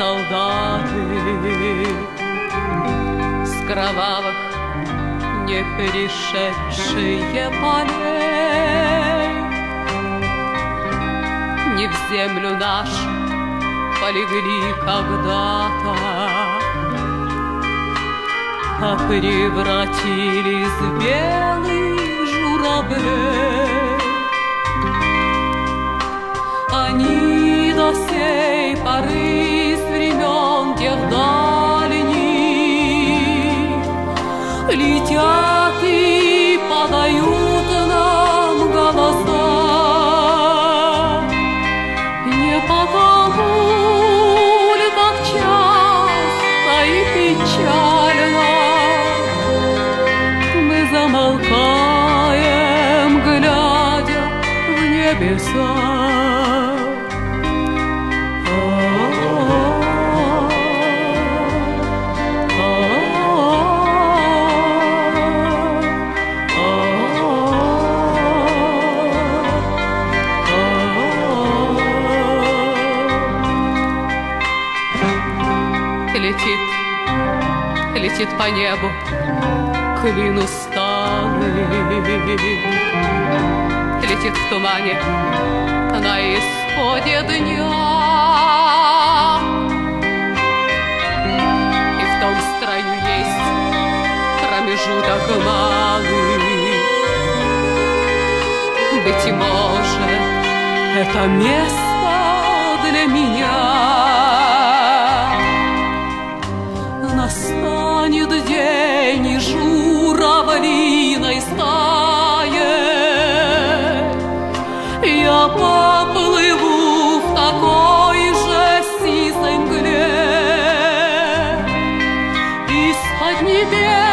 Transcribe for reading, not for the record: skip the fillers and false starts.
солдаты с кровавых не перешедшие полей. Не в землю нашу полегли когда-то, а превратились в белых журавлей. Они до сей поры с времен тех дальних летят и подают нам голоса. Не потому ли так часто и печально мы замолкаем, глядя в небеса? Летит по небу клин усталый, летит в тумане на исходе дня. И в том строю есть промежуток малый. Быть может, это место для меня. Настанет день, и журавлиной стае я поплыву в такой же сизой мгле из-под небес.